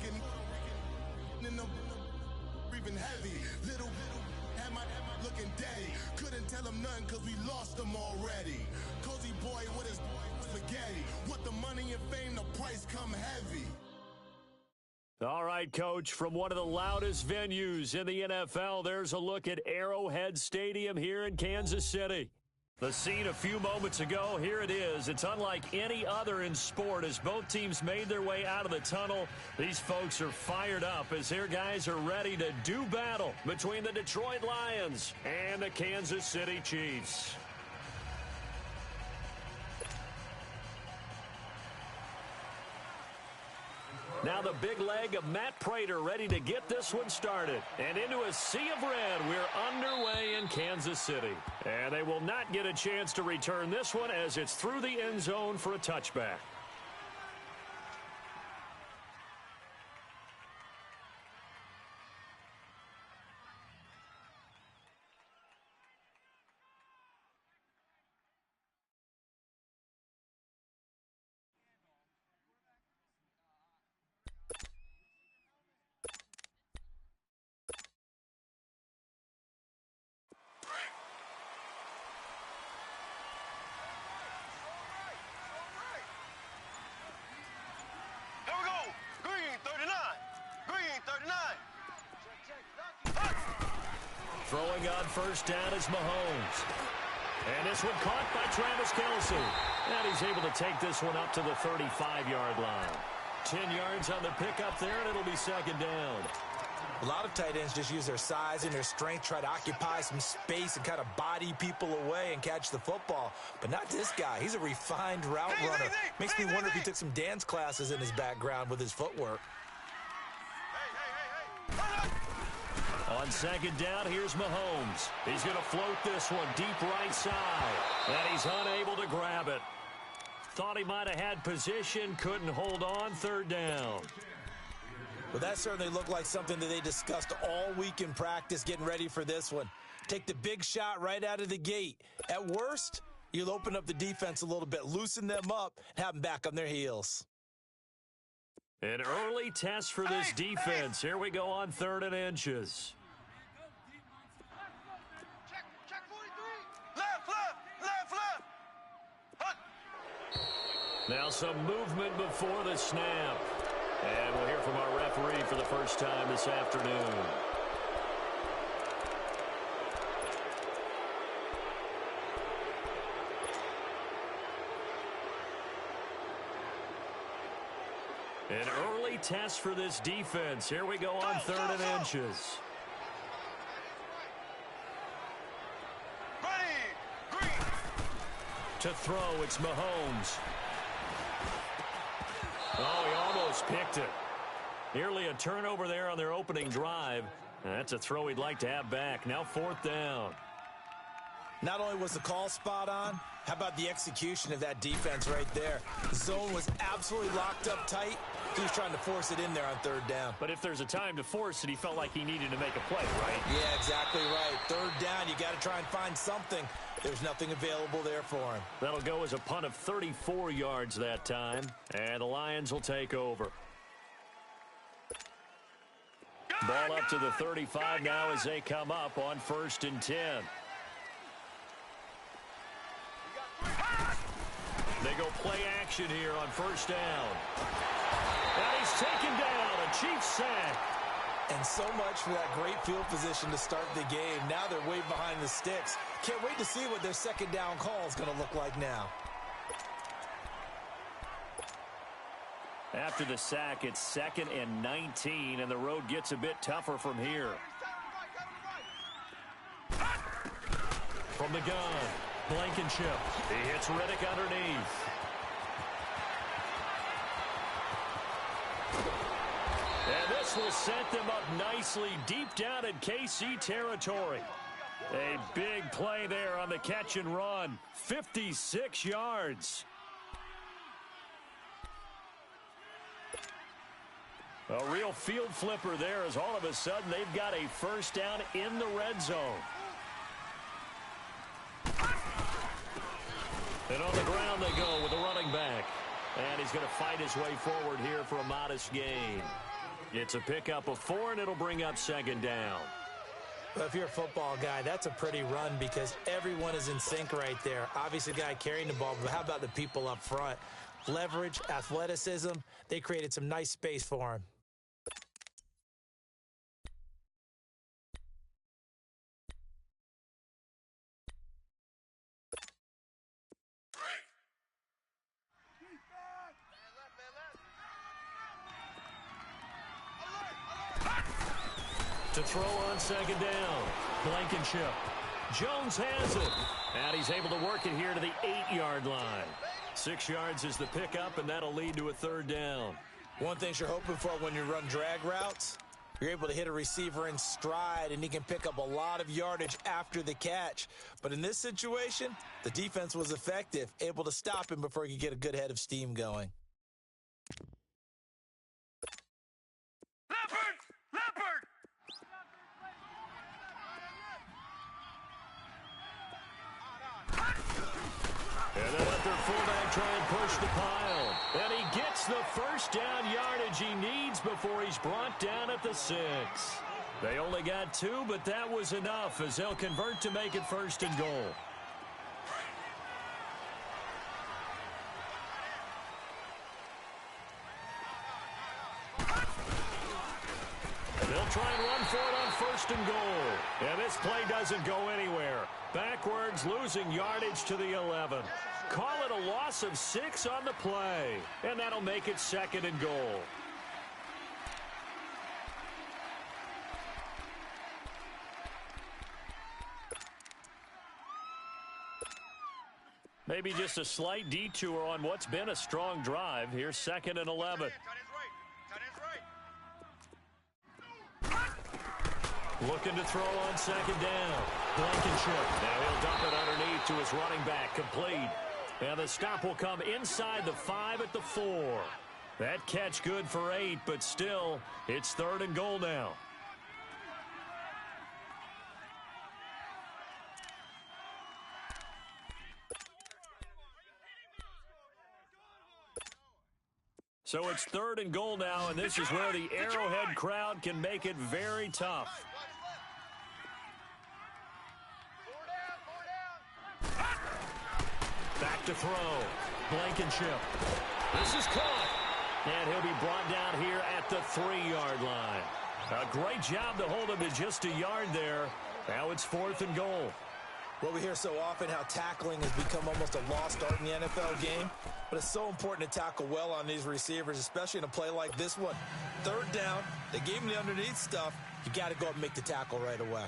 in the breathing heavy. Little had my looking daddy. Couldn't tell him nothing cause we lost him already. Cozy boy with his spaghetti. With the money and fame, the price come heavy. All right, Coach, from one of the loudest venues in the NFL, there's a look at Arrowhead Stadium here in Kansas City. The scene a few moments ago, here it is. It's unlike any other in sport as both teams made their way out of the tunnel. These folks are fired up as their guys are ready to do battle between the Detroit Lions and the Kansas City Chiefs. Now the big leg of Matt Prater ready to get this one started. And into a sea of red, we're underway in Kansas City. And they will not get a chance to return this one as it's through the end zone for a touchback. Throwing on first down is Mahomes. And this one caught by Travis Kelce. And he's able to take this one up to the 35-yard line. 10 yards on the pickup there, and it'll be second down. A lot of tight ends just use their size and their strength, try to occupy some space and kind of body people away and catch the football. But not this guy. He's a refined route runner. Makes me wonder if he took some dance classes in his background with his footwork. On second down, here's Mahomes. He's going to float this one deep right side. And he's unable to grab it. Thought he might have had position, couldn't hold on, third down. Well, that certainly looked like something that they discussed all week in practice getting ready for this one. Take the big shot right out of the gate. At worst, you'll open up the defense a little bit, loosen them up, and have them back on their heels. An early test for this defense. Here we go on 3rd and inches. Check 43. Left. Now some movement before the snap. And we'll hear from our referee for the first time this afternoon. An early test for this defense. Here we go on 3rd and inches. To throw, it's Mahomes. Oh, he almost picked it. Nearly a turnover there on their opening drive. That's a throw he'd like to have back. Now 4th down. Not only was the call spot on, how about the execution of that defense right there? The zone was absolutely locked up tight. He was trying to force it in there on 3rd down. But if there's a time to force it, he felt like he needed to make a play, right? Yeah, exactly right. 3rd down, you got to try and find something. There's nothing available there for him. That'll go as a punt of 34 yards that time. And the Lions will take over. Ball up to the 35 now as they come up on 1st and 10. They go play action here on 1st down. And he's taken down, a Chiefs sack. And so much for that great field position to start the game. Now they're way behind the sticks. Can't wait to see what their second down call is going to look like now. After the sack, it's 2nd and 19, and the road gets a bit tougher from here. From the gun, Blankenship. He hits Riddick underneath. And this will set them up nicely deep down in KC territory. A big play there on the catch and run. 56 yards. A real field flipper there as all of a sudden they've got a 1st down in the red zone. And on the ground they go with the running back. And he's going to fight his way forward here for a modest gain. It's a pickup of 4, and it'll bring up second down. Well, if you're a football guy, that's a pretty run because everyone is in sync right there. Obviously, the guy carrying the ball, but how about the people up front? Leverage, athleticism, they created some nice space for him. To throw on second down, Blankenship. Jones has it, and he's able to work it here to the 8-yard line. 6 yards is the pickup, and that'll lead to a third down. One thing you're hoping for when you run drag routes, you're able to hit a receiver in stride, and he can pick up a lot of yardage after the catch. But in this situation, the defense was effective, able to stop him before he could get a good head of steam going. And they let their fullback try and push the pile. And he gets the first down yardage he needs before he's brought down at the 6. They only got 2, but that was enough as they'll convert to make it first and goal. They'll try and run for it on first and goal. And this play doesn't go anywhere. Backwards, losing yardage to the 11. Call it a loss of 6 on the play. And that'll make it second and goal. Maybe just a slight detour on what's been a strong drive. Here's second and 11. Looking to throw on second down. Blankenship. Now he'll dump it underneath to his running back. Complete. And the stop will come inside the 5 at the 4. That catch good for 8, but still, it's third and goal now. So it's third and goal now, and this is where the Arrowhead crowd can make it very tough. Back to throw. Blankenship. This is caught. And he'll be brought down here at the 3-yard line. A great job to hold him to just a yard there. Now it's fourth and goal. Well, we hear so often how tackling has become almost a lost art in the NFL game, but it's so important to tackle well on these receivers, especially in a play like this one. Third down, they gave him the underneath stuff. You got to go up and make the tackle right away.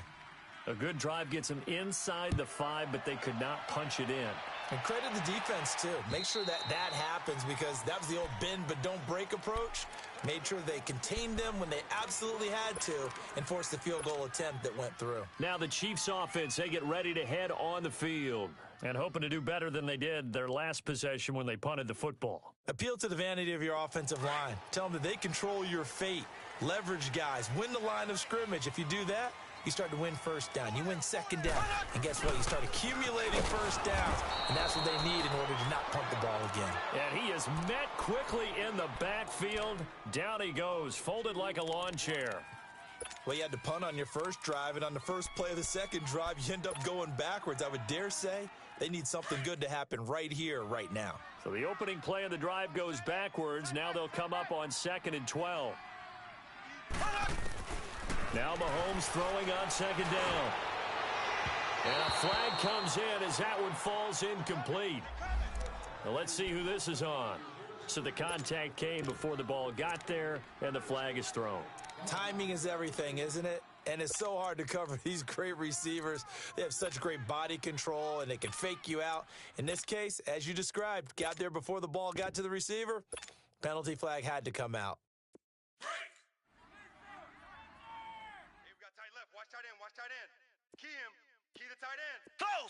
A good drive gets him inside the 5, but they could not punch it in. And credit the defense, too. Make sure that happens because that was the old bend but don't break approach. Made sure they contained them when they absolutely had to and forced the field goal attempt that went through. Now the Chiefs offense, they get ready to head on the field and hoping to do better than they did their last possession when they punted the football. Appeal to the vanity of your offensive line. Tell them that they control your fate. Leverage guys. Win the line of scrimmage. If you do that, you start to win first down. You win second down. And guess what? You start accumulating first downs. And that's what they need in order to not punt the ball again. And he is met quickly in the backfield. Down he goes, folded like a lawn chair. Well, you had to punt on your first drive, and on the first play of the second drive, you end up going backwards. I would dare say they need something good to happen right here, right now. So the opening play of the drive goes backwards. Now they'll come up on 2nd and 12. Now Mahomes throwing on second down. And a flag comes in as that one falls incomplete. Now let's see who this is on. So the contact came before the ball got there, and the flag is thrown. Timing is everything, isn't it? And it's so hard to cover these great receivers. They have such great body control, and they can fake you out. In this case, as you described, got there before the ball got to the receiver. Penalty flag had to come out. Watch tight end. Key him. Key the tight end. Throw.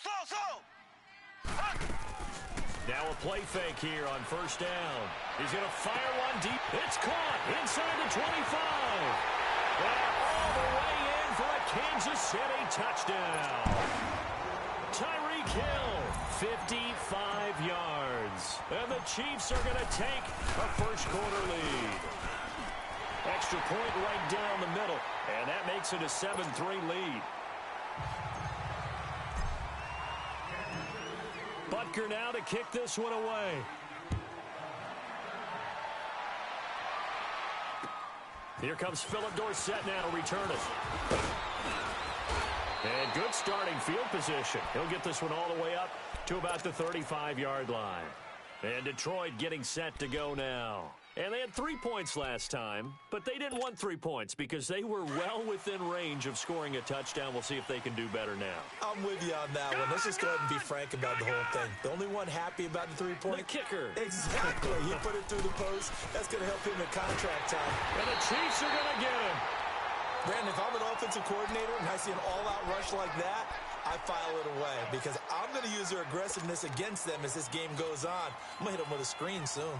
Now a play fake here on first down. He's going to fire one deep. It's caught inside the 25. And all the way in for a Kansas City touchdown. Tyreek Hill, 55 yards. And the Chiefs are going to take a first quarter lead. Extra point right down the middle, and that makes it a 7-3 lead. Butker now to kick this one away. Here comes Philip Dorsett now to return it. And good starting field position. He'll get this one all the way up to about the 35-yard line. And Detroit getting set to go now. And they had 3 points last time, but they didn't want 3 points because they were well within range of scoring a touchdown. We'll see if they can do better now. I'm with you on that one. Let's just go ahead and be frank about the whole thing. The only one happy about the 3-point? The kicker. Exactly. He put it through the post. That's going to help him in contract time. And the Chiefs are going to get him. Brandon, if I'm an offensive coordinator and I see an all-out rush like that, I file it away because I'm going to use their aggressiveness against them as this game goes on. I'm going to hit them with a screen soon.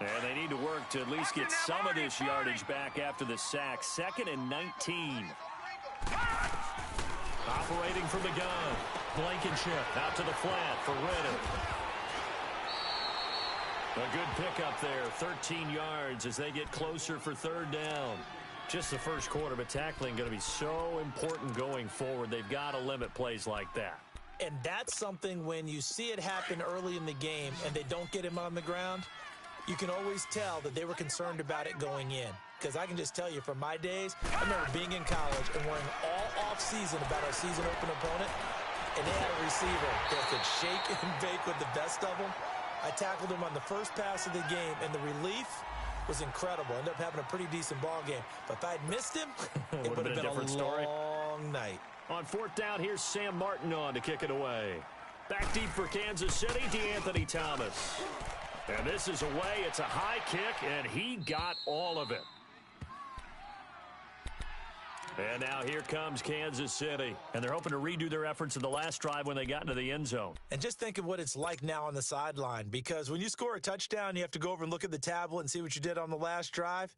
And they need to work to at least get some of this yardage back after the sack. 2nd and 19. Operating from the gun. Blankenship out to the flat for Renner. A good pickup there. 13 yards as they get closer for 3rd down. Just the first quarter, but tackling going to be so important going forward. They've got to limit plays like that. And that's something when you see it happen early in the game and they don't get him on the ground, you can always tell that they were concerned about it going in. Because I can just tell you from my days, I remember being in college and worrying all off-season about our season-open opponent, and they had a receiver that could shake and bake with the best of them. I tackled him on the first pass of the game, and the relief was incredible. Ended up having a pretty decent ball game. But if I had missed him, it would have been a different story. long night. On 4th down, here's Sam Martin on to kick it away. Back deep for Kansas City, DeAnthony Thomas. And this is away. It's a high kick, and he got all of it. And now here comes Kansas City. And they're hoping to redo their efforts in the last drive when they got into the end zone. And just think of what it's like now on the sideline. Because when you score a touchdown, you have to go over and look at the tablet and see what you did on the last drive.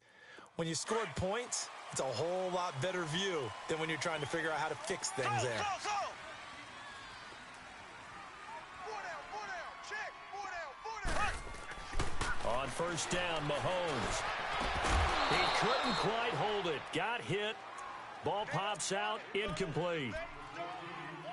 When you scored points, it's a whole lot better view than when you're trying to figure out how to fix things there. On 1st down, Mahomes. He couldn't quite hold it. Got hit. Ball pops out. Incomplete.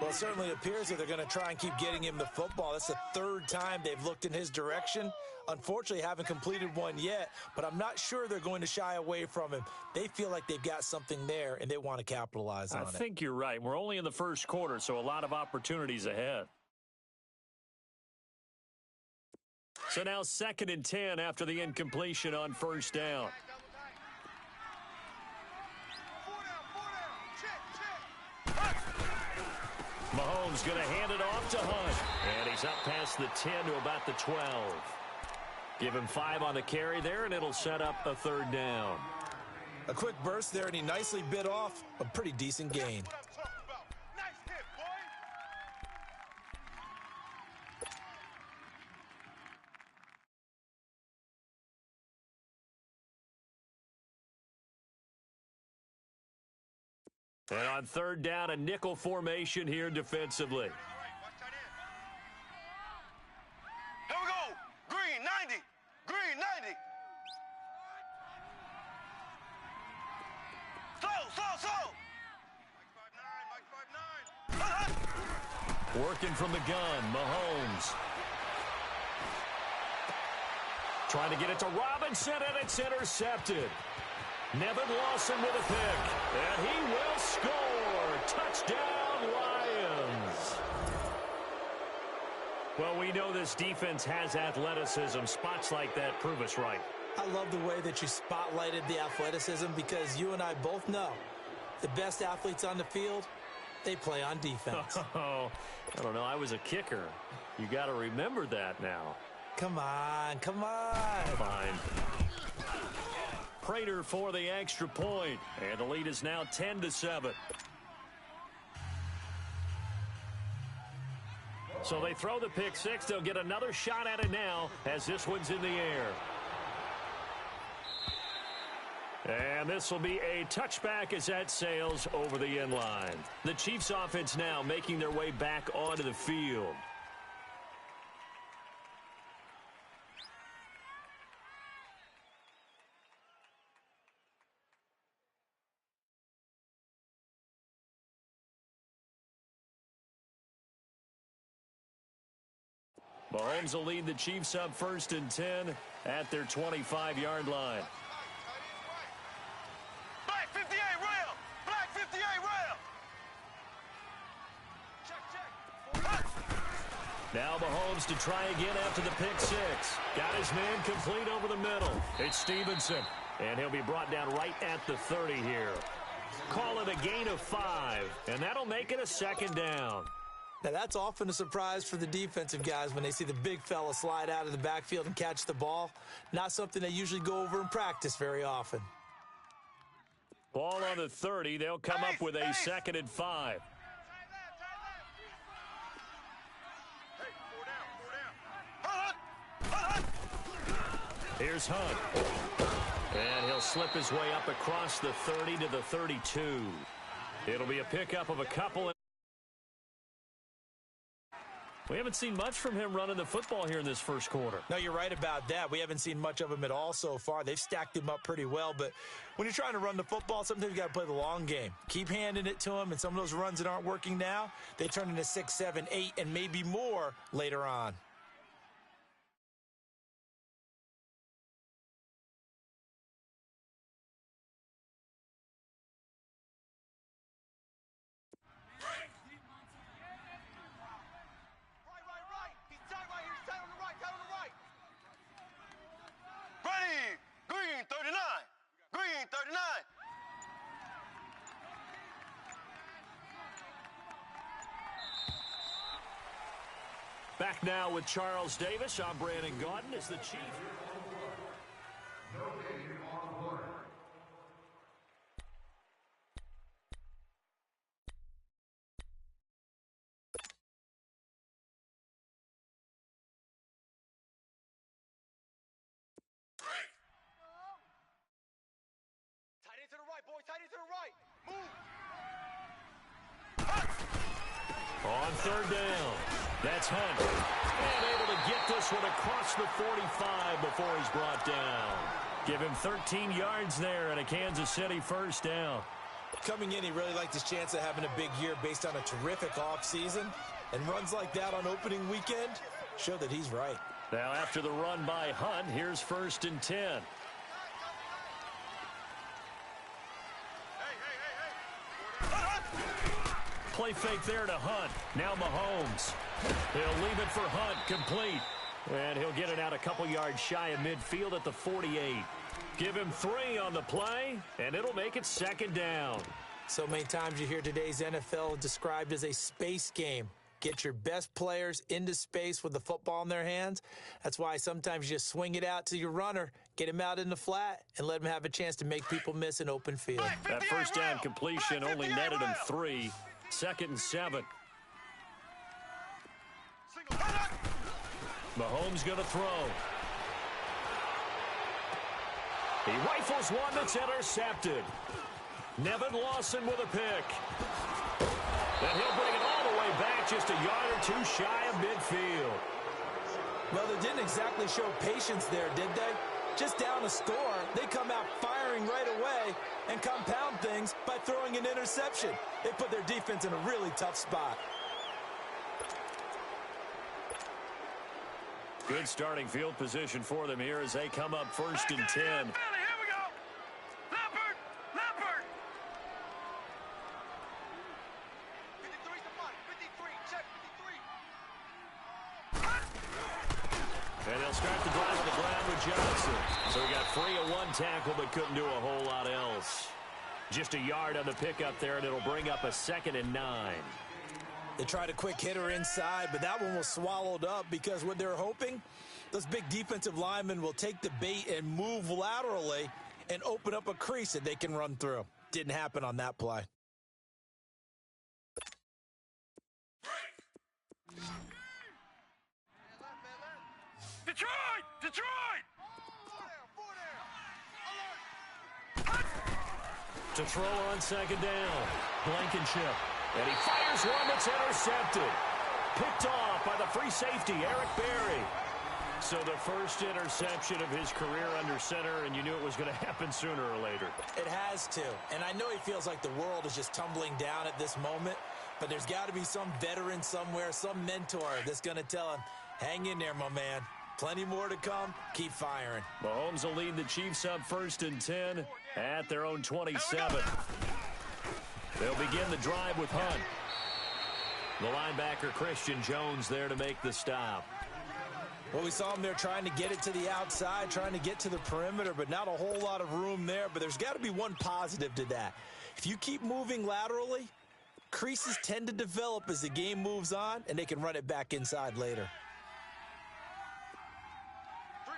Well, it certainly appears that they're going to try and keep getting him the football. That's the 3rd time they've looked in his direction. Unfortunately, haven't completed one yet, but I'm not sure they're going to shy away from him. They feel like they've got something there, and they want to capitalize on it. I think you're right. We're only in the first quarter, so a lot of opportunities ahead. So now 2nd and 10 after the incompletion on 1st down. Mahomes going to hand it off to Hunt. And he's up past the 10 to about the 12. Give him 5 on the carry there, and it'll set up a 3rd down. A quick burst there, and he nicely bit off a pretty decent gain. And on 3rd down, a nickel formation here defensively. Here we go. Green 90. Green 90. Slow. Mike 5'9". Working from the gun, Mahomes. Trying to get it to Robinson, and it's intercepted. Nevin Lawson with a pick, and he will score. Touchdown, Lions. Well, we know this defense has athleticism. Spots like that prove us right. I love the way that you spotlighted the athleticism because you and I both know the best athletes on the field, they play on defense. Oh, I don't know. I was a kicker. You got to remember that now. Come on. Fine. Prater for the extra point, and the lead is now 10-7. So they throw the pick six. They'll get another shot at it now as this one's in the air. And this will be a touchback as that sails over the end line. The Chiefs offense now making their way back onto the field. Mahomes will lead the Chiefs up 1st and 10 at their 25-yard line. Black 58 rail. Black 58 rail. Check. Now Mahomes to try again after the pick six. Got his man complete over the middle. It's Stevenson, and he'll be brought down right at the 30 here. Call it a gain of 5, and that'll make it a 2nd down. Now, that's often a surprise for the defensive guys when they see the big fella slide out of the backfield and catch the ball. Not something they usually go over in practice very often. Ball on the 30. They'll come up with a 2nd and 5. Here's Hunt. And he'll slip his way up across the 30 to the 32. It'll be a pickup of a couple. We haven't seen much from him running the football here in this first quarter. No, you're right about that. We haven't seen much of him at all so far. They've stacked him up pretty well, but when you're trying to run the football, sometimes you got to play the long game. Keep handing it to him, and some of those runs that aren't working now, they turn into 6, 7, 8, and maybe more later on. Green 39. Green 39. Back now with Charles Davis. I'm Brandon Gaudin as the Chief. To the right, boys. Tight end to the right. Move. On 3rd down. That's Hunt. And able to get this one across the 45 before he's brought down. Give him 13 yards there and a Kansas City 1st down. Coming in, he really liked his chance of having a big year based on a terrific offseason. And runs like that on opening weekend show that he's right. Now after the run by Hunt, here's 1st and 10. Play fake there to Hunt. Now Mahomes. He'll leave it for Hunt, complete. And he'll get it out a couple yards shy of midfield at the 48. Give him 3 on the play, and it'll make it 2nd down. So many times you hear today's NFL described as a space game. Get your best players into space with the football in their hands. That's why sometimes you just swing it out to your runner, get him out in the flat, and let him have a chance to make people miss an open field. That 1st down completion only netted him 3. 2nd and 7. Mahomes going to throw. He rifles one that's intercepted. Nevin Lawson with a pick. Then he'll bring it all the way back just a yard or 2 shy of midfield. Well, they didn't exactly show patience there, did they? Just down a score, they come out firing right away and compound things by throwing an interception. They put their defense in a really tough spot. Good starting field position for them here as they come up 1st and 10. Here we go. Leopard. 53's the punt. 53. Check 53. And they'll start the drive on the ground with Johnson. So he got 3 of 1 tackle but couldn't do a whole lot else. Just a yard on the pickup there, and it'll bring up a 2nd and 9. They tried a quick hitter inside, but that one was swallowed up because what they're hoping, those big defensive linemen will take the bait and move laterally and open up a crease that they can run through. Didn't happen on that play. Detroit! To throw on 2nd down. Blankenship. And he fires one that's intercepted. Picked off by the free safety, Eric Berry. So the first interception of his career under center, and you knew it was going to happen sooner or later. It has to. And I know he feels like the world is just tumbling down at this moment, but there's got to be some veteran somewhere, some mentor that's going to tell him, Hang in there, my man. Plenty more to come. Keep firing. Mahomes will lead the Chiefs up 1st and 10 at their own 27. They'll begin the drive with Hunt. The linebacker Christian Jones there to make the stop. Well, we saw him there trying to get it to the outside, trying to get to the perimeter, but not a whole lot of room there. But there's got to be one positive to that. If you keep moving laterally, creases tend to develop as the game moves on, and they can run it back inside later. 3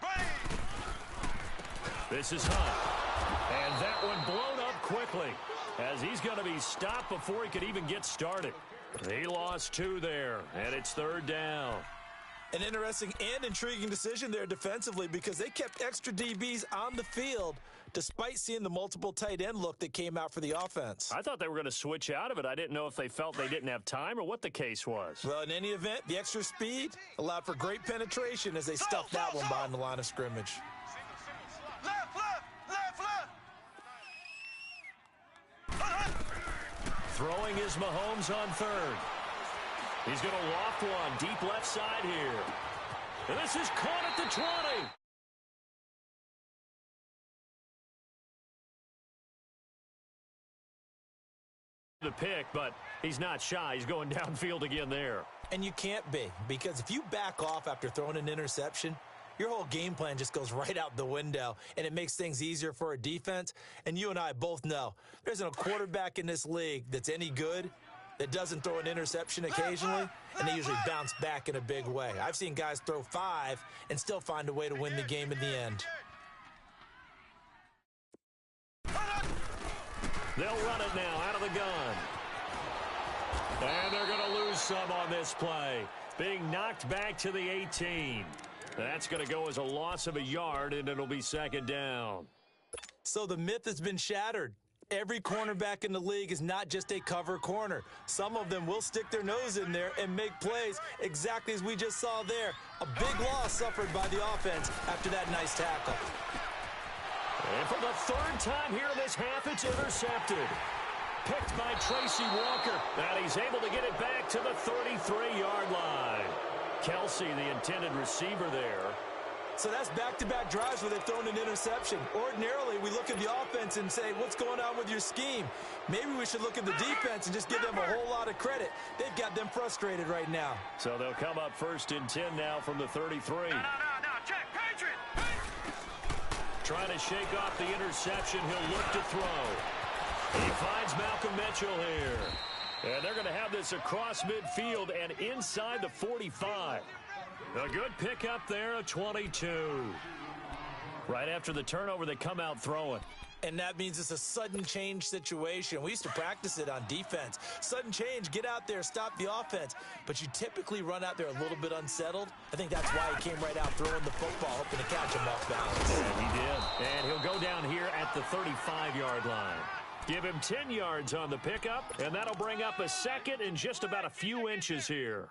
down. This is Hunt. And that one blown up quickly as he's going to be stopped before he could even get started. He lost 2 there, and it's 3rd down. An interesting and intriguing decision there defensively because they kept extra DBs on the field despite seeing the multiple tight end look that came out for the offense. I thought they were going to switch out of it. I didn't know if they felt they didn't have time or what the case was. Well, in any event, the extra speed allowed for great penetration as they stuffed that one behind the line of scrimmage. Left. Throwing is Mahomes on 3rd. He's going to loft one deep left side here. And this is caught at the 20. The pick, but he's not shy. He's going downfield again there. And you can't be, because if you back off after throwing an interception, your whole game plan just goes right out the window, and it makes things easier for a defense. And you and I both know there isn't a quarterback in this league that's any good that doesn't throw an interception occasionally, and they usually bounce back in a big way. I've seen guys throw 5 and still find a way to win the game in the end. They'll run it now out of the gun. And they're going to lose some on this play. Being knocked back to the 18. That's going to go as a loss of a yard, and it'll be 2nd down. So the myth has been shattered. Every cornerback in the league is not just a cover corner. Some of them will stick their nose in there and make plays exactly as we just saw there. A big loss suffered by the offense after that nice tackle. And for the 3rd time here in this half, it's intercepted. Picked by Tracy Walker. And he's able to get it back to the 33-yard line. Kelsey, the intended receiver there. So that's back-to-back drives where they've thrown an interception. Ordinarily, we look at the offense and say, what's going on with your scheme? Maybe we should look at the defense and just give them a whole lot of credit. They've got them frustrated right now. So they'll come up 1st and 10 now from the 33. No. Check. Patriot. Trying to shake off the interception. He'll look to throw. He finds Malcolm Mitchell here. And they're going to have this across midfield and inside the 45. A good pickup there, a 22. Right after the turnover, they come out throwing. And that means it's a sudden change situation. We used to practice it on defense. Sudden change, get out there, stop the offense. But you typically run out there a little bit unsettled. I think that's why he came right out throwing the football, hoping to catch him off balance. And he did. And he'll go down here at the 35-yard line. Give him 10 yards on the pickup, and that'll bring up a 2nd and just about a few inches here.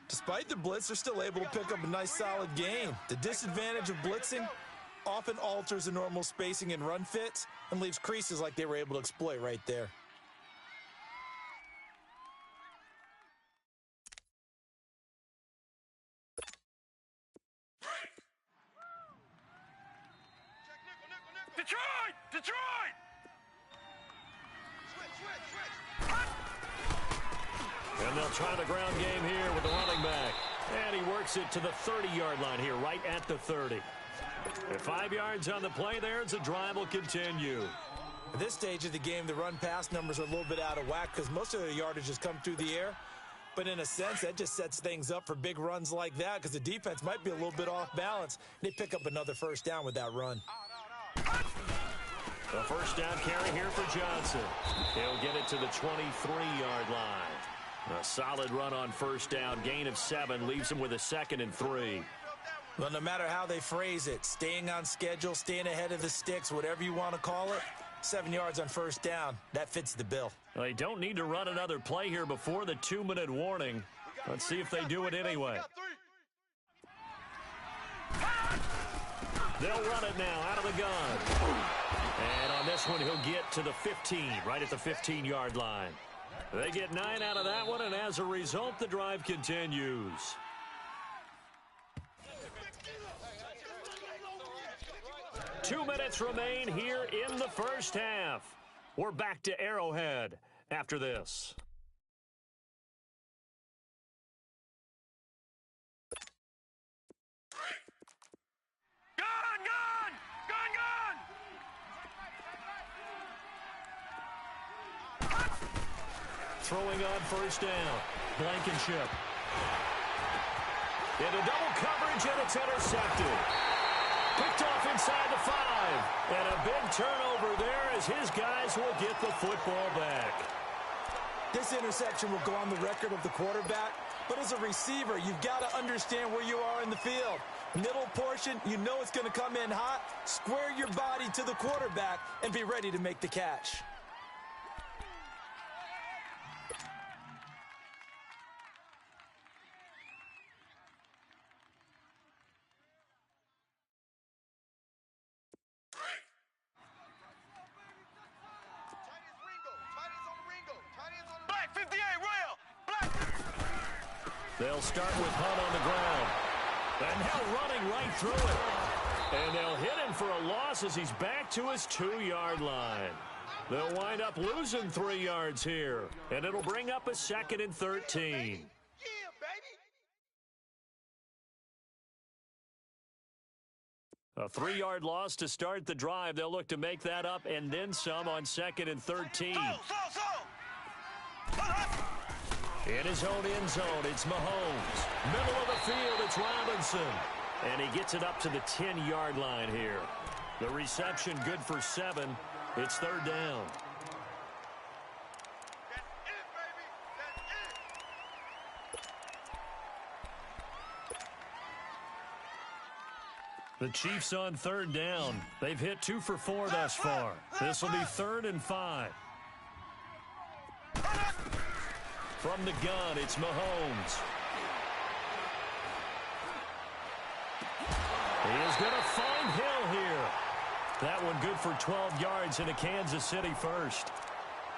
Despite the blitz, they're still able to pick up a nice solid gain. The disadvantage of blitzing often alters the normal spacing and run fits and leaves creases like they were able to exploit right there. Detroit! And they'll try the ground game here with the running back. And he works it to the 30-yard line here, right at the 30. And 5 yards on the play there as the drive will continue. At this stage of the game, the run-pass numbers are a little bit out of whack because most of the yardage has come through the air. But in a sense, that just sets things up for big runs like that because the defense might be a little bit off balance. They pick up another 1st down with that run. The 1st down carry here for Johnson. He'll get it to the 23-yard line. A solid run on 1st down. Gain of 7 leaves him with a 2nd and 3. Well, no matter how they phrase it, staying on schedule, staying ahead of the sticks, whatever you want to call it, 7 yards on 1st down, that fits the bill. They don't need to run another play here before the 2-minute warning. Let's see if they do it anyway. They'll run it now out of the gun. And on this one, he'll get to the 15, right at the 15-yard line. They get 9 out of that one, and as a result, the drive continues. 2 minutes remain here in the first half. We're back to Arrowhead after this. Throwing on first down. Blankenship. Into double coverage, and it's intercepted. Picked off inside the 5. And a big turnover there as his guys will get the football back. This interception will go on the record of the quarterback, but as a receiver, you've got to understand where you are in the field. Middle portion, you know it's going to come in hot. Square your body to the quarterback and be ready to make the catch. They'll start with Hunt on the ground. And now running right through it. And they'll hit him for a loss as he's back to his 2-yard line. They'll wind up losing 3 yards here. And it'll bring up a 2nd and 13. A 3-yard loss to start the drive. They'll look to make that up and then some on 2nd and 13. In his own end zone, it's Mahomes. Middle of the field, it's Robinson. And he gets it up to the 10-yard line here. The reception good for 7. It's 3rd down. The Chiefs on 3rd down. They've hit 2 for 4 thus far. This will be 3rd and 5. From the gun, it's Mahomes. He is going to find Hill here. That one good for 12 yards in a Kansas City first.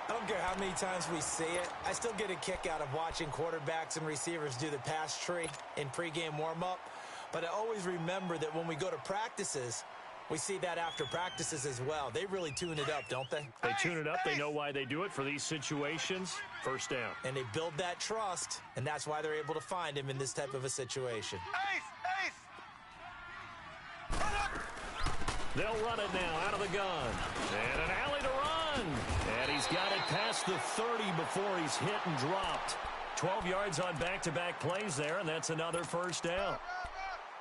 I don't care how many times we see it. I still get a kick out of watching quarterbacks and receivers do the pass tree in pregame warm-up. But I always remember that when we go to practices, we see that after practices as well. They really tune it up, don't they? They tune it up. They know why they do it for these situations. First down. And they build that trust, and that's why they're able to find him in this type of a situation. They'll run it now out of the gun. And an alley to run. And he's got it past the 30 before he's hit and dropped. 12 yards on back-to-back plays there, and that's another first down.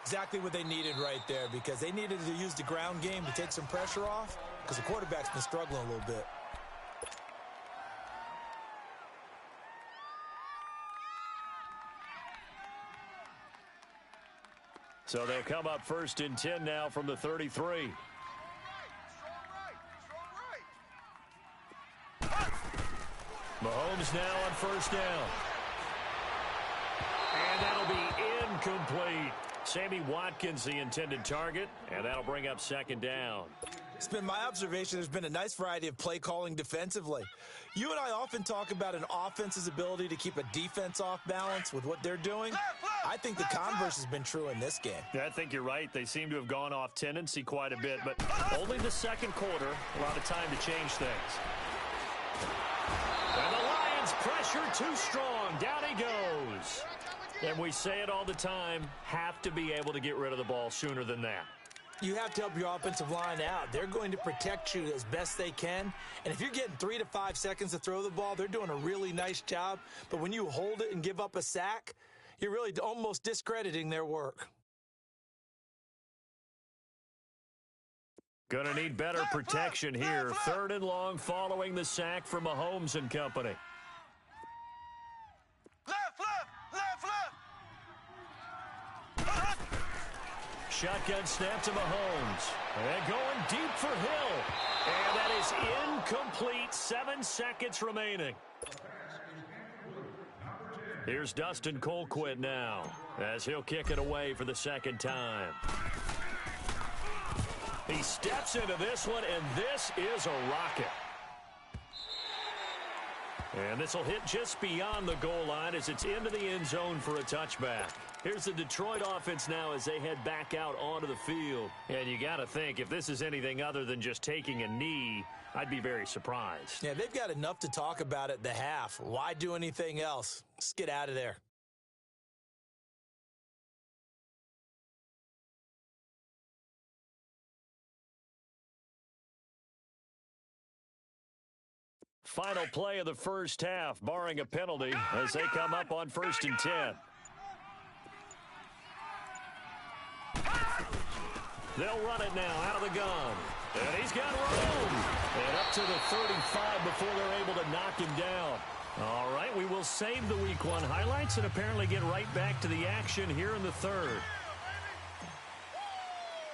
Exactly what they needed right there, because they needed to use the ground game to take some pressure off, because the quarterback's been struggling a little bit. So they'll come up 1st and 10 now from the 33. Mahomes now on 1st down. And that'll be incomplete. Sammy Watkins, the intended target, and that'll bring up 2nd down. It's been my observation there's been a nice variety of play calling defensively. You and I often talk about an offense's ability to keep a defense off balance with what they're doing. I think the converse has been true in this game. Yeah, I think you're right. They seem to have gone off tendency quite a bit, but only the 2nd quarter, a lot of time to change things. And the Lions pressure too strong. Down he goes. And we say it all the time, have to be able to get rid of the ball sooner than that. You have to help your offensive line out. They're going to protect you as best they can. And if you're getting 3 to 5 seconds to throw the ball, they're doing a really nice job. But when you hold it and give up a sack, you're really almost discrediting their work. Going to need better protection here. 3rd and long following the sack from Mahomes and company. Shotgun snap to Mahomes. And going deep for Hill. And that is incomplete. 7 seconds remaining. Here's Dustin Colquitt now as he'll kick it away for the 2nd time. He steps into this one, and this is a rocket. And this will hit just beyond the goal line as it's into the end zone for a touchback. Here's the Detroit offense now as they head back out onto the field. And you got to think, if this is anything other than just taking a knee, I'd be very surprised. Yeah, they've got enough to talk about at the half. Why do anything else? Let's get out of there. Final play of the first half, barring a penalty, as they come up on 1st and 10. They'll run it now out of the gun. And he's got room. And up to the 35 before they're able to knock him down. All right, we will save the Week 1 highlights and apparently get right back to the action here in the third.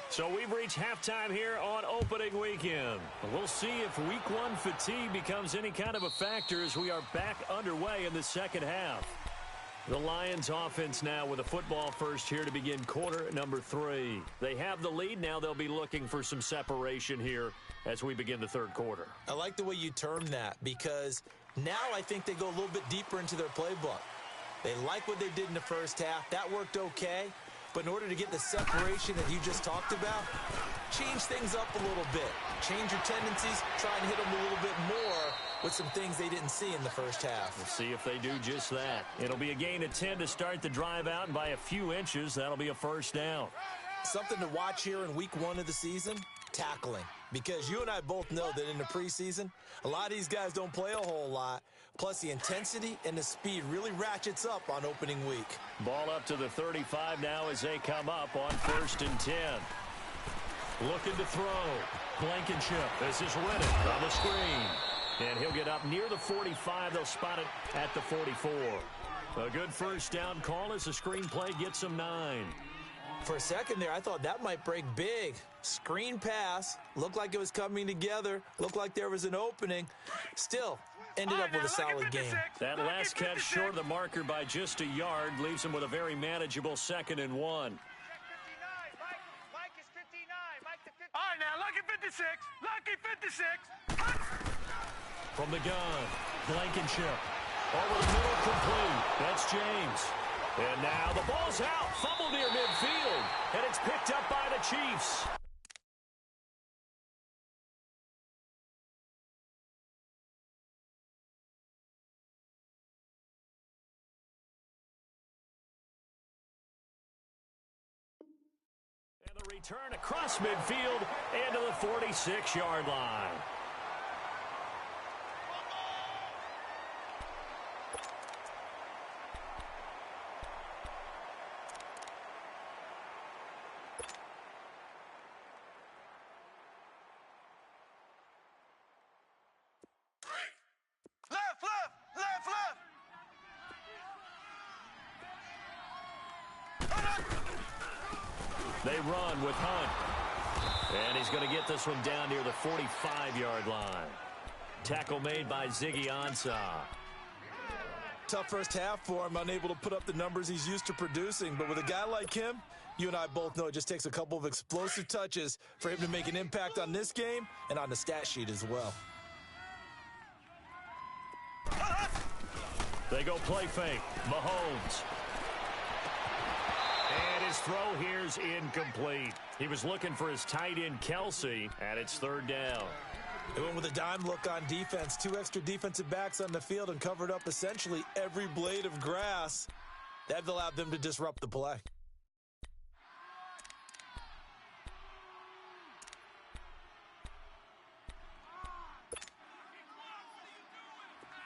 So we've reached halftime here on opening weekend. We'll see if Week 1 fatigue becomes any kind of a factor as we are back underway in the second half. The Lions offense now with a football first here to begin quarter number 3. They have the lead. Now they'll be looking for some separation here as we begin the third quarter. I like the way you term that because now I think they go a little bit deeper into their playbook. They like what they did in the first half. That worked okay. But in order to get the separation that you just talked about, change things up a little bit. Change your tendencies, try and hit them a little bit more with some things they didn't see in the first half. We'll see if they do just that. It'll be a gain of 10 to start the drive out, and by a few inches, that'll be a first down. Something to watch here in Week 1 of the season, tackling. Because you and I both know that in the preseason, a lot of these guys don't play a whole lot. Plus, the intensity and the speed really ratchets up on opening week. Ball up to the 35 now as they come up on 1st and 10. Looking to throw. Blankenship. This is Rennick on the screen. And he'll get up near the 45. They'll spot it at the 44. A good first down call as the screen play gets them 9. For a second there, I thought that might break big. Screen pass. Looked like it was coming together. Looked like there was an opening. Still, ended up with a solid game. That last catch short of the marker by just a yard leaves him with a very manageable 2nd and 1. Mike is 59. Mike to 50. All right, now, Lucky 56. Lucky 56. From the gun, Blankenship. Over the middle, complete. That's James. And now the ball's out. Fumble near midfield. And it's picked up by the Chiefs. And the return across midfield and to the 46-yard line. They run with Hunt. And he's going to get this one down near the 45-yard line. Tackle made by Ziggy Ansah. Tough first half for him, unable to put up the numbers he's used to producing. But with a guy like him, you and I both know it just takes a couple of explosive touches for him to make an impact on this game and on the stat sheet as well. They go play fake. Mahomes. And his throw here's incomplete. He was looking for his tight end, Kelsey, and it's 3rd down. They went with a dime look on defense. 2 extra defensive backs on the field and covered up essentially every blade of grass. That allowed them to disrupt the play.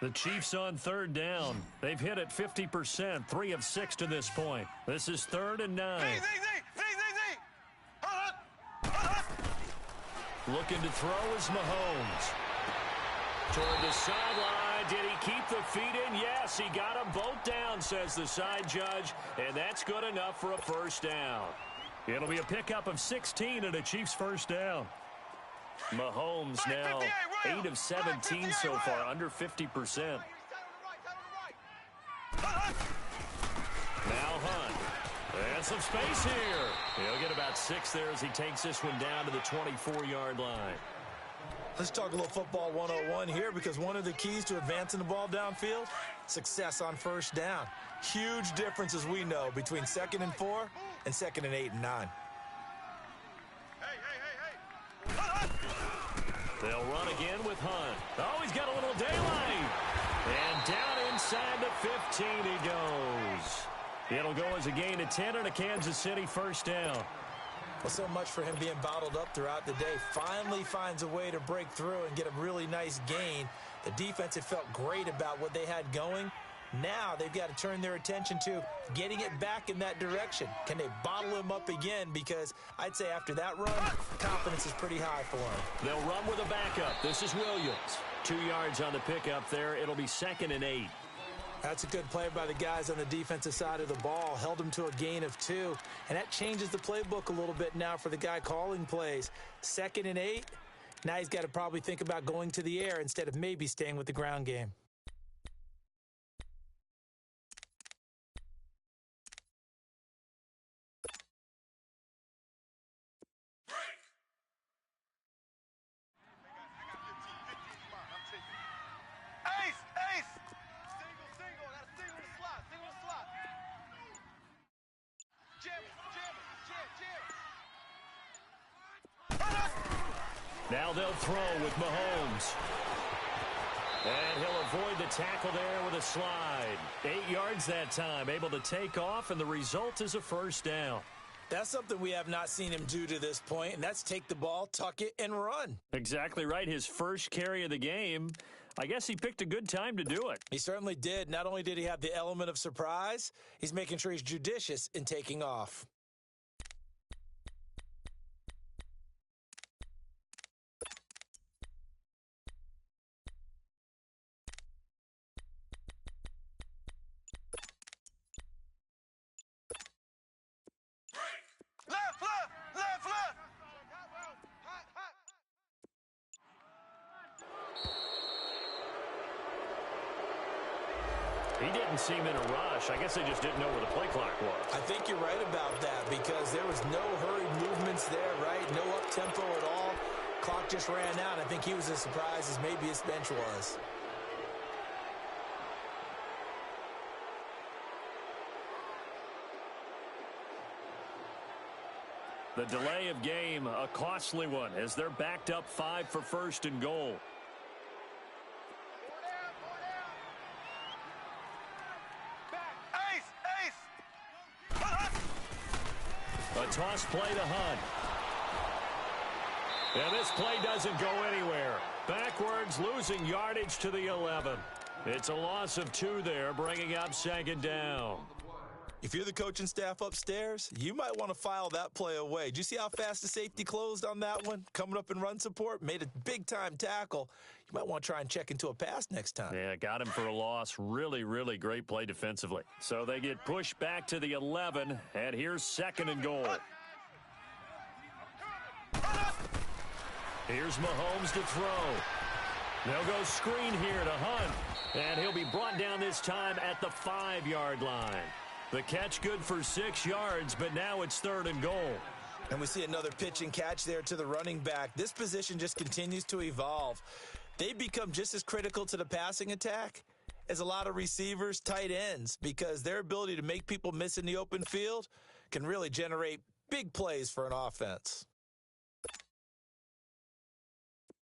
The Chiefs on 3rd down. They've hit it 50%, 3 of 6 to this point. This is 3rd and 9. Looking to throw is Mahomes. Toward the sideline. Did he keep the feet in? Yes, he got them both down, says the side judge, and that's good enough for a first down. It'll be a pickup of 16 and a Chiefs first down. Mahomes now 8 of 17 so far, under 50%. Now Hunt. And some space here. He'll get about 6 there as he takes this one down to the 24-yard line. Let's talk a little football 101 here, because one of the keys to advancing the ball downfield, success on first down. Huge difference, as we know, between 2nd and 4 and 2nd and 8 and 9. Hey. They'll run again with Hunt. Oh, he's got a little daylight. And down inside the 15 he goes. It'll go as a gain of 10 and a Kansas City first down. Well, so much for him being bottled up throughout the day. Finally finds a way to break through and get a really nice gain. The defense had felt great about what they had going. Now they've got to turn their attention to getting it back in that direction. Can they bottle him up again? Because I'd say after that run, confidence is pretty high for him. They'll run with a backup. This is Williams. 2 yards on the pickup there. It'll be 2nd and 8. That's a good play by the guys on the defensive side of the ball. Held him to a gain of 2. And that changes the playbook a little bit now for the guy calling plays. 2nd and 8. Now he's got to probably think about going to the air instead of maybe staying with the ground game. Ace! Single. That's single to slot. Jam. Now they'll throw with Mahomes. And he'll avoid the tackle there with a slide. 8 yards that time, able to take off, and the result is a first down. That's something we have not seen him do to this point, and that's take the ball, tuck it, and run. Exactly right. His first carry of the game. I guess he picked a good time to do it. He certainly did. Not only did he have the element of surprise, he's making sure he's judicious in taking off. Left. He didn't seem in a rush. I guess they just didn't know where the play clock was. I think you're right about that, because there was no hurried movements there, right? No up-tempo at all. Clock just ran out. I think he was as surprised as maybe his bench was. The delay of game, a costly one, as they're backed up 5 for 1st and goal. A toss play to Hunt. And this play doesn't go anywhere. Backwards, losing yardage to the 11. It's a loss of 2 there, bringing up 2nd down. If you're the coaching staff upstairs, you might want to file that play away. Did you see how fast the safety closed on that one? Coming up in run support, made a big-time tackle. You might want to try and check into a pass next time. Yeah, got him for a loss. Really, really great play defensively. So they get pushed back to the 11, and here's 2nd and goal. Here's Mahomes to throw. They'll go screen here to Hunt, and he'll be brought down this time at the 5-yard line. The catch good for 6 yards, but now it's 3rd and goal. And we see another pitch and catch there to the running back. This position just continues to evolve. They become just as critical to the passing attack as a lot of receivers, tight ends, because their ability to make people miss in the open field can really generate big plays for an offense.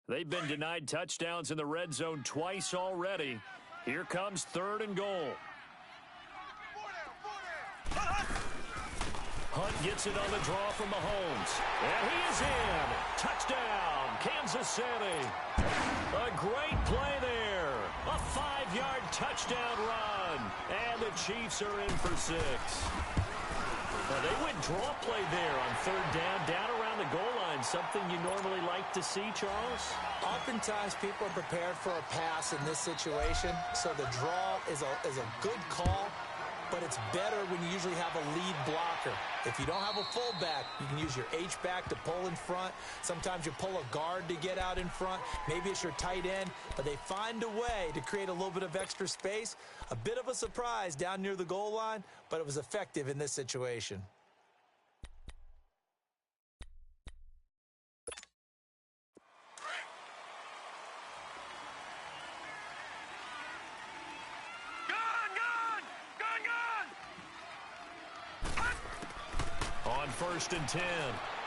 They've been denied touchdowns in the red zone twice already. Here comes 3rd and goal. Hunt gets it on the draw from Mahomes. And he is in. Touchdown, Kansas City. A great play there. A 5-yard touchdown run. And the Chiefs are in for 6. Now they went draw play there on 3rd down around the goal line. Something you normally like to see, Charles? Oftentimes people are prepared for a pass in this situation, so the draw is a good call. But it's better when you usually have a lead blocker. If you don't have a fullback, you can use your H-back to pull in front. Sometimes you pull a guard to get out in front. Maybe it's your tight end. But they find a way to create a little bit of extra space. A bit of a surprise down near the goal line, but it was effective in this situation. On 1st and 10,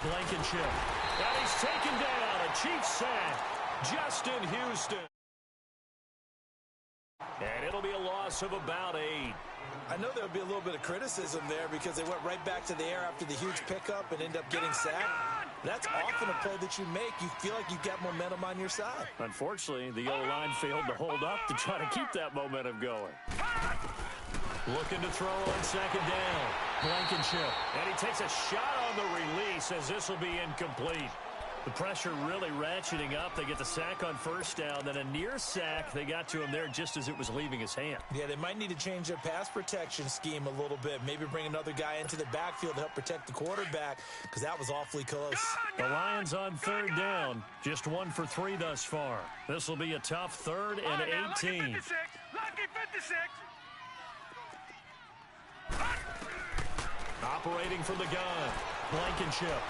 Blankenship. And he's taken down. A Chiefs sack. Justin Houston. And it'll be a loss of about 8. I know there'll be a little bit of criticism there because they went right back to the air after the huge pickup and end up getting sacked. That's often a play that you make. You feel like you've got momentum on your side. Unfortunately, the O-line failed to hold up to try to keep that momentum going. Looking to throw on 2nd down. Blankenship. And he takes a shot on the release as this will be incomplete. The pressure really ratcheting up. They get the sack on 1st down. Then a near sack. They got to him there just as it was leaving his hand. Yeah, they might need to change their pass protection scheme a little bit. Maybe bring another guy into the backfield to help protect the quarterback because that was awfully close. The Lions on 3rd down. Just 1 for 3 thus far. This will be a tough 3rd and 18. Lucky 56. Lucky 56. Operating from the gun. Blankenship.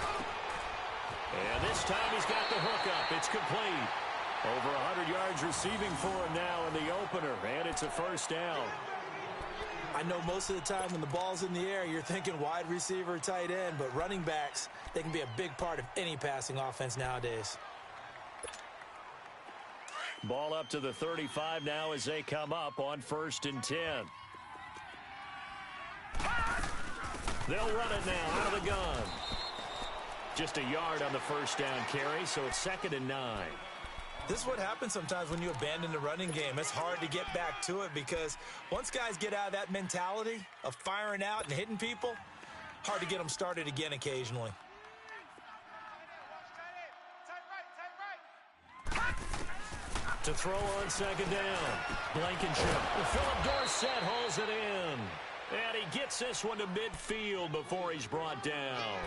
And this time he's got the hookup. It's complete. Over 100 yards receiving for him now in the opener. And it's a 1st down. I know most of the time when the ball's in the air, you're thinking wide receiver, tight end. But running backs, they can be a big part of any passing offense nowadays. Ball up to the 35 now as they come up on 1st and 10. They'll run it now out of the gun. Just a yard on the 1st down carry, so it's 2nd and 9. This is what happens sometimes when you abandon the running game. It's hard to get back to it because once guys get out of that mentality of firing out and hitting people, hard to get them started again occasionally. To throw on 2nd down, Blankenship. Philip Dorsett hauls it in. And he gets this one to midfield before he's brought down.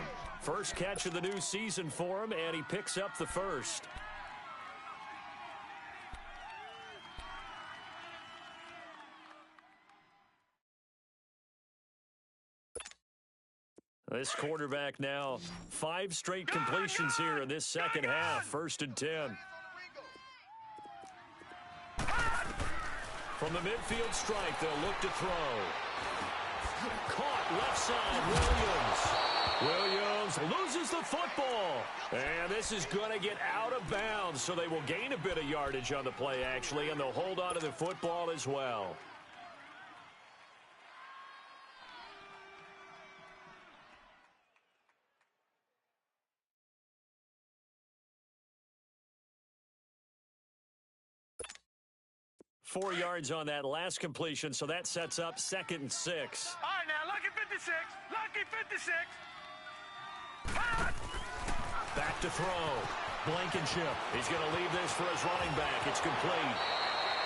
First catch of the new season for him, and he picks up the 1st. This quarterback now, 5 straight completions here in this second half. 1st and 10. From the midfield strike, they'll look to throw. Caught left side, Williams. Williams loses the football. And this is going to get out of bounds, so they will gain a bit of yardage on the play, actually, and they'll hold on to the football as well. Four yards on that last completion, so that sets up 2nd and 6. All right, now, lucky 56. Lucky 56. Back to throw. Blankenship. He's going to leave this for his running back. It's complete.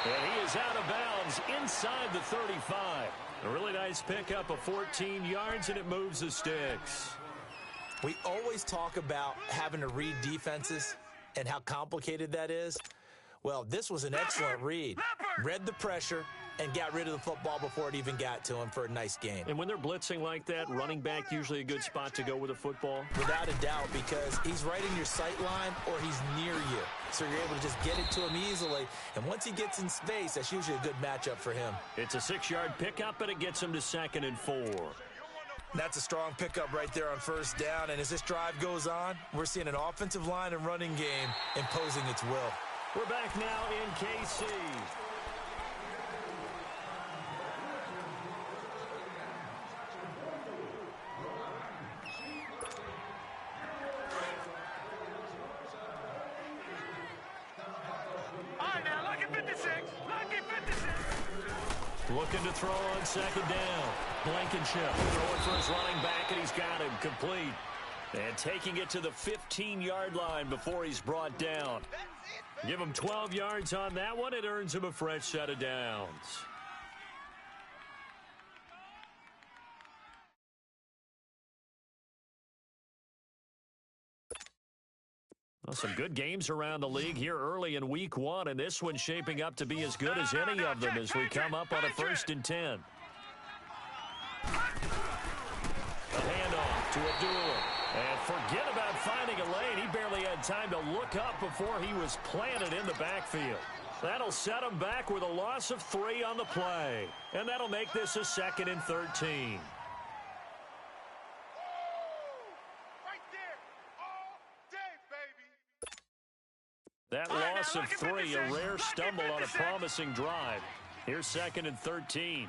And he is out of bounds inside the 35. A really nice pickup of 14 yards, and it moves the sticks. We always talk about having to read defenses and how complicated that is. Well, this was an excellent read. Read the pressure and got rid of the football before it even got to him for a nice gain. And when they're blitzing like that, running back usually a good spot to go with a football? Without a doubt, because he's right in your sight line or he's near you. So you're able to just get it to him easily. And once he gets in space, that's usually a good matchup for him. It's a 6-yard pickup, and it gets him to 2nd and 4. That's a strong pickup right there on 1st down. And as this drive goes on, we're seeing an offensive line and running game imposing its will. We're back now in KC. All right, now, lucky 56. Lucky 56. Looking to throw on 2nd down. Blankenship throwing for his running back, and he's got him complete. And taking it to the 15-yard line before he's brought down. Give him 12 yards on that one. It earns him a fresh set of downs. Well, some good games around the league here early in week 1, and this one's shaping up to be as good as any of them as we come up on a 1st and 10. A handoff to Abdullah. And forget about finding a lane. He barely had time to look up before he was planted in the backfield. That'll set him back with a loss of 3 on the play. And that'll make this a 2nd and 13. That loss of 3, a rare stumble on a promising drive. Here's 2nd and 13.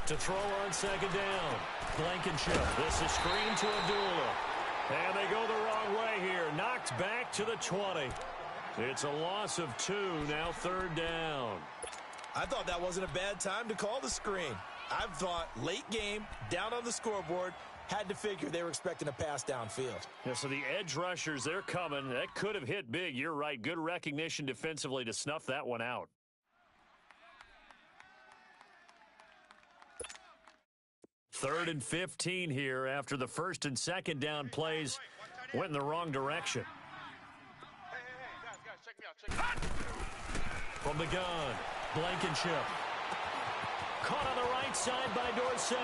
To throw on 2nd down. Blankenship. This is screen to Abdullah. And they go the wrong way here. Knocked back to the 20. It's a loss of 2, now 3rd down. I thought that wasn't a bad time to call the screen. I thought late game, down on the scoreboard, had to figure they were expecting a pass downfield. Yeah, so the edge rushers, they're coming. That could have hit big. You're right. Good recognition defensively to snuff that one out. Third and 15 here after the 1st and 2nd down plays went in the wrong direction. Guys, check me out. From the gun, Blankenship. Caught on the right side by Dorsett.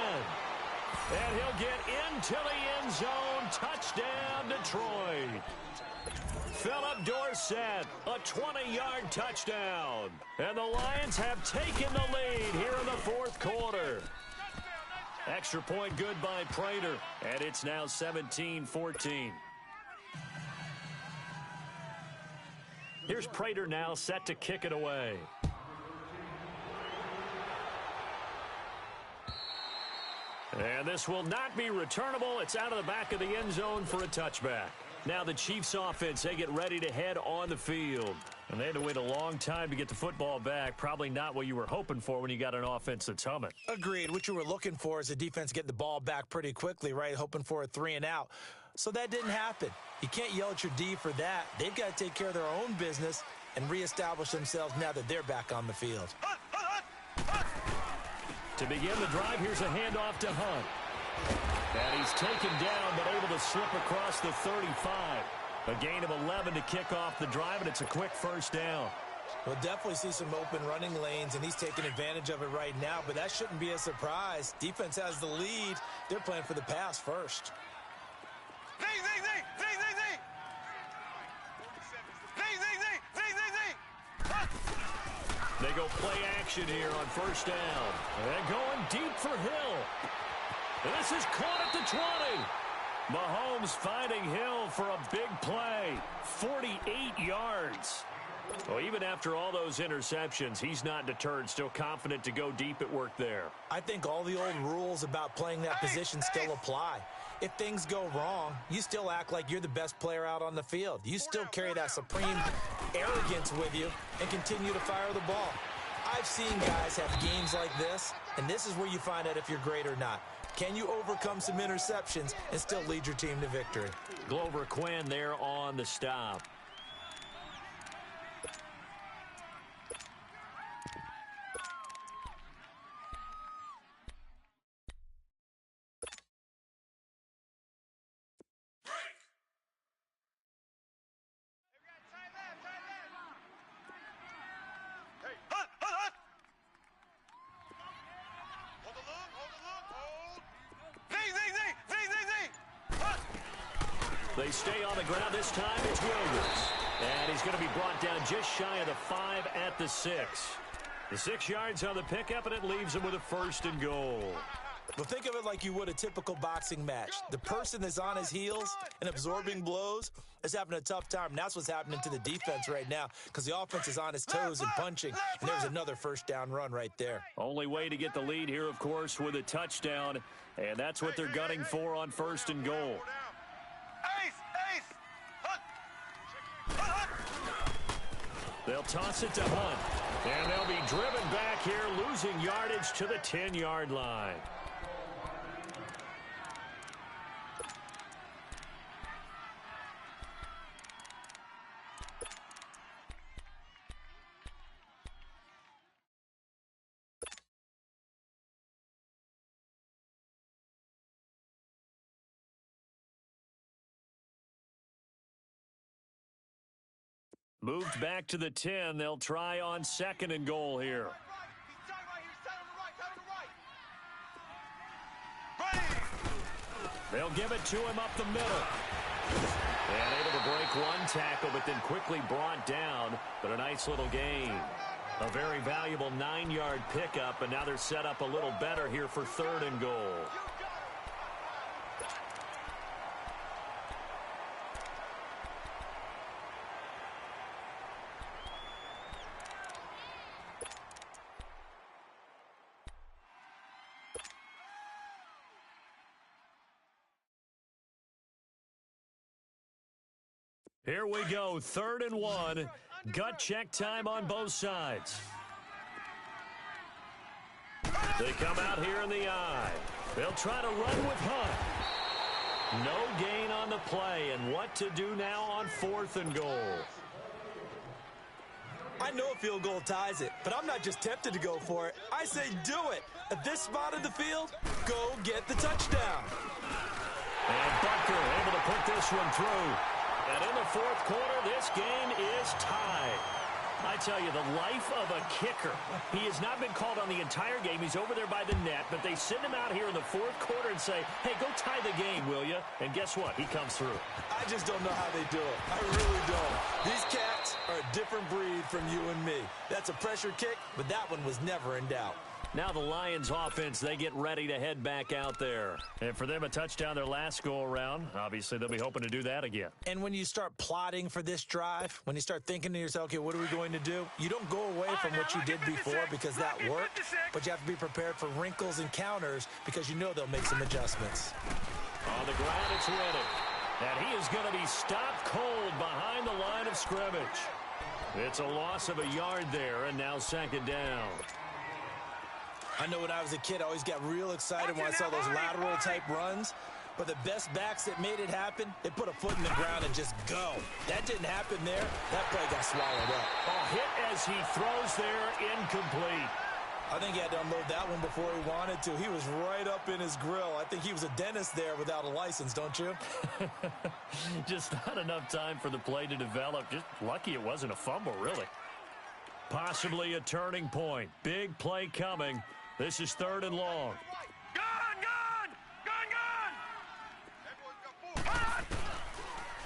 And he'll get into the end zone. Touchdown, Detroit. Philip Dorsett, a 20-yard touchdown. And the Lions have taken the lead here in the 4th quarter. Extra point good by Prater, and it's now 17-14. Here's Prater now set to kick it away. And this will not be returnable. It's out of the back of the end zone for a touchback. Now the Chiefs offense, they get ready to head on the field. And they had to wait a long time to get the football back. Probably not what you were hoping for when you got an offense that's humming. Agreed. What you were looking for is the defense getting the ball back pretty quickly, right? Hoping for a 3 and out. So that didn't happen. You can't yell at your D for that. They've got to take care of their own business and reestablish themselves now that they're back on the field. To begin the drive, here's a handoff to Hunt. And he's taken down, but able to slip across the 35. A gain of 11 to kick off the drive, and it's a quick 1st down. We'll definitely see some open running lanes, and he's taking advantage of it right now, but that shouldn't be a surprise. Defense has the lead. They're playing for the pass first. They go play action here on 1st down. And going deep for Hill. And this is caught at the 20. Mahomes finding Hill for a big play. 48 yards. Well, even after all those interceptions, he's not deterred. Still confident to go deep at work there. I think all the old rules about playing that position still apply. If things go wrong, you still act like you're the best player out on the field. You still carry that supreme arrogance with you and continue to fire the ball. I've seen guys have games like this, and this is where you find out if you're great or not. Can you overcome some interceptions and still lead your team to victory? Glover Quinn there on the stop. They stay on the ground. This time it's Williams. And he's going to be brought down just shy of the 5 at the 6. The 6 yards on the pickup, and it leaves him with a 1st and goal. Well, think of it like you would a typical boxing match. The person that's on his heels and absorbing blows is having a tough time. And that's what's happening to the defense right now because the offense is on his toes and punching. And there's another 1st down run right there. Only way to get the lead here, of course, with a touchdown. And that's what they're gunning for on 1st and goal. They'll toss it to Hunt. And they'll be driven back here, losing yardage to the 10-yard line. Moved back to the 10. They'll try on 2nd and goal here. They'll give it to him up the middle. And able to break one tackle, but then quickly brought down. But a nice little gain. A very valuable 9-yard pickup, and now they're set up a little better here for 3rd and goal. Here we go, 3rd and 1. Gut check time on both sides. They come out here in the eye. They'll try to run with Hunt. No gain on the play, and what to do now on 4th and goal. I know a field goal ties it, but I'm not just tempted to go for it. I say do it. At this spot of the field, go get the touchdown. And Butker able to put this one through. And in the 4th quarter, this game is tied. I tell you, the life of a kicker. He has not been called on the entire game. He's over there by the net, but they send him out here in the 4th quarter and say, hey, go tie the game, will you? And guess what? He comes through. I just don't know how they do it. I really don't. These cats are a different breed from you and me. That's a pressure kick, but that one was never in doubt. Now the Lions offense, they get ready to head back out there. And for them, a touchdown their last go-around. Obviously, they'll be hoping to do that again. And when you start plotting for this drive, when you start thinking to yourself, okay, what are we going to do? You don't go away from what you did before because that worked, but you have to be prepared for wrinkles and counters because you know they'll make some adjustments. On the ground, it's Reddick. And he is going to be stopped cold behind the line of scrimmage. It's a loss of a yard there, and now 2nd down. I know when I was a kid, I always got real excited when I saw those lateral-type runs. But the best backs that made it happen, they put a foot in the ground and just go. That didn't happen there. That play got swallowed up. A hit as he throws there, incomplete. I think he had to unload that one before he wanted to. He was right up in his grill. I think he was a dentist there without a license, don't you? Just not enough time for the play to develop. Just lucky it wasn't a fumble, really. Possibly a turning point. Big play coming. This is 3rd and long.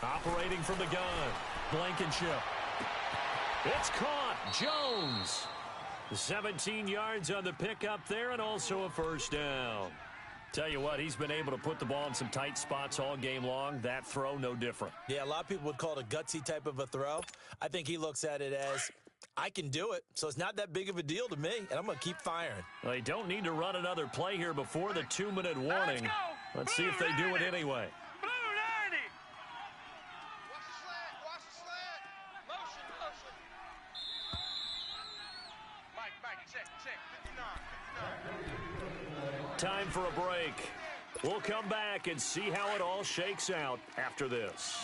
Operating from the gun. Blankenship. It's caught. Jones. 17 yards on the pickup there and also a 1st down. Tell you what, he's been able to put the ball in some tight spots all game long. That throw, no different. Yeah, a lot of people would call it a gutsy type of a throw. I think he looks at it as, I can do it, so it's not that big of a deal to me, and I'm going to keep firing. They don't need to run another play here before the 2-minute warning. Let's see if they do it anyway. Time for a break. We'll come back and see how it all shakes out after this.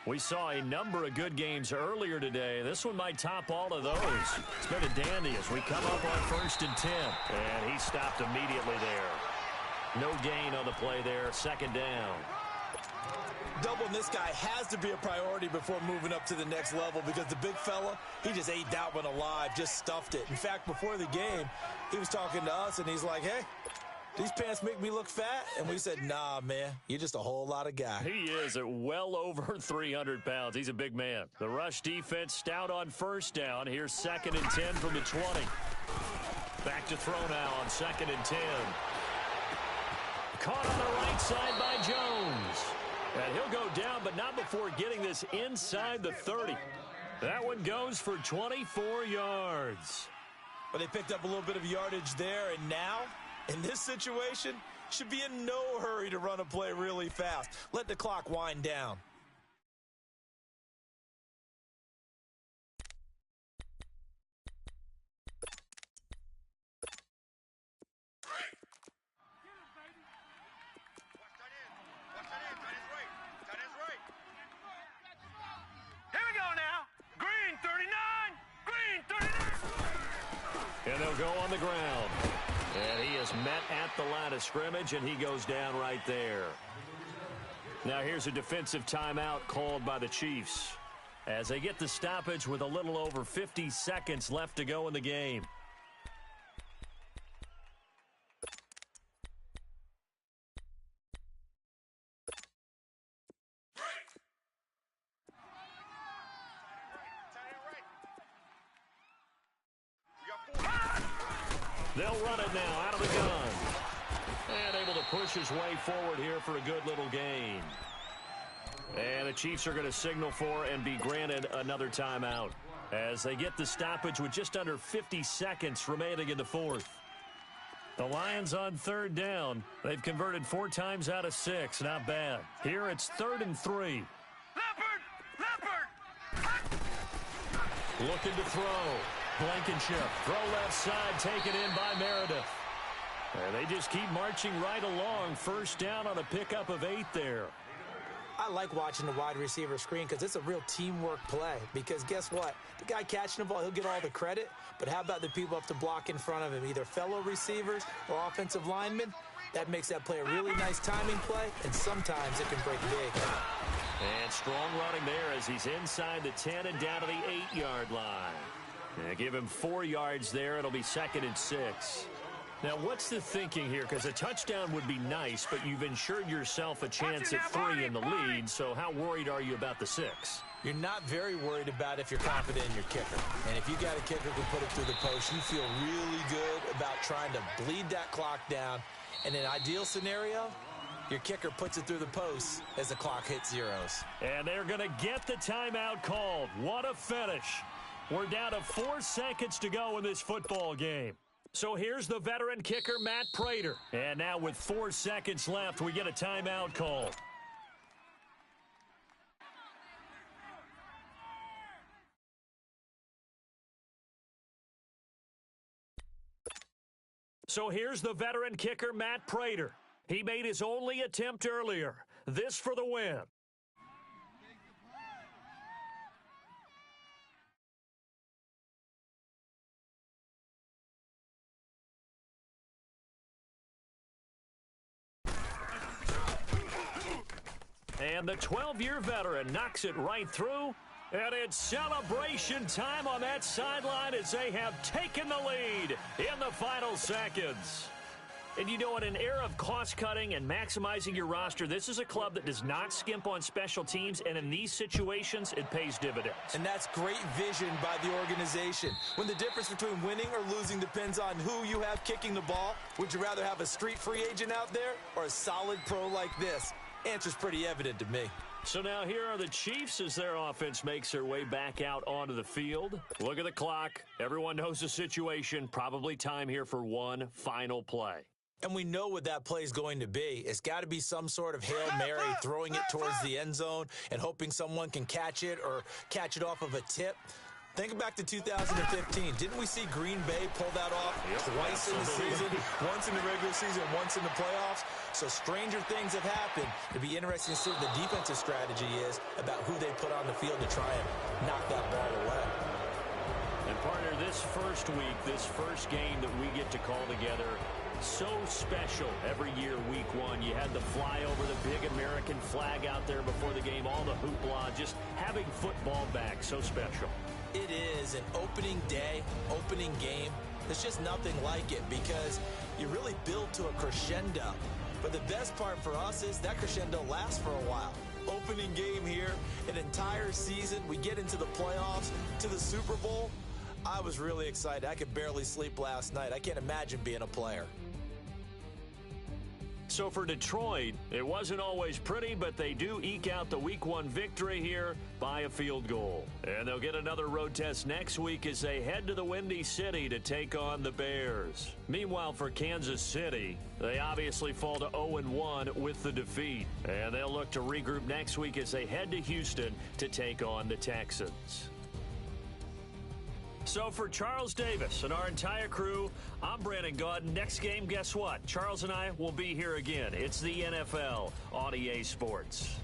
We saw a number of good games earlier today. This one might top all of those. It's been a dandy as we come up on 1st and 10. And he stopped immediately there. No gain on the play there. 2nd down. Doubling this guy has to be a priority before moving up to the next level because the big fella, he just ate that one alive, just stuffed it. In fact, before the game, he was talking to us, and he's like, hey, these pants make me look fat? And we said, nah, man, you're just a whole lot of guy. He is at well over 300 pounds. He's a big man. The rush defense stout on 1st down. Here's 2nd and 10 from the 20. Back to throw now on 2nd and 10. Caught on the right side by Jones. And he'll go down, but not before getting this inside the 30. That one goes for 24 yards. But they picked up a little bit of yardage there, and now, in this situation, should be in no hurry to run a play really fast. Let the clock wind down. And they'll go on the ground. And he is met at the line of scrimmage, and he goes down right there. Now here's a defensive timeout called by the Chiefs as they get the stoppage with a little over 50 seconds left to go in the game. They'll run it now out of the gun. And able to push his way forward here for a good little gain. And the Chiefs are going to signal for and be granted another timeout as they get the stoppage with just under 50 seconds remaining in the 4th. The Lions on 3rd down. They've converted 4 times out of 6. Not bad. Here it's 3rd and 3. Leopard! Leopard! Looking to throw. Blankenship. Throw left side, taken in by Meredith. And they just keep marching right along. First down on a pickup of 8 there. I like watching the wide receiver screen because it's a real teamwork play. Because guess what? The guy catching the ball, he'll get all the credit. But how about the people up to block in front of him, either fellow receivers or offensive linemen? That makes that play a really nice timing play, and sometimes it can break big. And strong running there as he's inside the 10 and down to the 8-yard line. And give him 4 yards there. It'll be 2nd and 6. Now, what's the thinking here? Because a touchdown would be nice, but you've ensured yourself a chance at 3 in the lead, so how worried are you about the 6? You're not very worried about if you're confident in your kicker. And if you got a kicker who can put it through the post, you feel really good about trying to bleed that clock down. In an ideal scenario, your kicker puts it through the post as the clock hits zeros. And they're going to get the timeout called. What a finish. We're down to 4 seconds to go in this football game. So here's the veteran kicker, Matt Prater. And now with 4 seconds left, we get a timeout call. So here's the veteran kicker, Matt Prater. He made his only attempt earlier. This for the win. And the 12-year veteran knocks it right through. And it's celebration time on that sideline as they have taken the lead in the final seconds. And you know, in an era of cost-cutting and maximizing your roster, this is a club that does not skimp on special teams, and in these situations, it pays dividends. And that's great vision by the organization. When the difference between winning or losing depends on who you have kicking the ball, would you rather have a street free agent out there or a solid pro like this? Answer's pretty evident to me. So now here are the Chiefs as their offense makes their way back out onto the field. Look at the clock. Everyone knows the situation. Probably time here for one final play. And we know what that play is going to be. It's got to be some sort of Hail Mary, throwing it towards the end zone and hoping someone can catch it or catch it off of a tip. Think back to 2015. Didn't we see Green Bay pull that off twice in the season? Once in the regular season, once in the playoffs. So stranger things have happened. It'd be interesting to see what the defensive strategy is about who they put on the field to try and knock that ball away. And partner, this first week, this first game that we get to call together, so special every year, week one. You had the flyover, the big American flag out there before the game, all the hoopla, just having football back, so special. It is an opening day, opening game. There's just nothing like it because you really build to a crescendo. But the best part for us is that crescendo lasts for a while. Opening game here, an entire season. We get into the playoffs, to the Super Bowl. I was really excited. I could barely sleep last night. I can't imagine being a player. So for Detroit, it wasn't always pretty, but they do eke out the week one victory here by a field goal. And they'll get another road test next week as they head to the Windy City to take on the Bears. Meanwhile, for Kansas City, they obviously fall to 0-1 with the defeat. And they'll look to regroup next week as they head to Houston to take on the Texans. So for Charles Davis and our entire crew, I'm Brandon Gaudin. Next game, guess what? Charles and I will be here again. It's the NFL on EA Sports.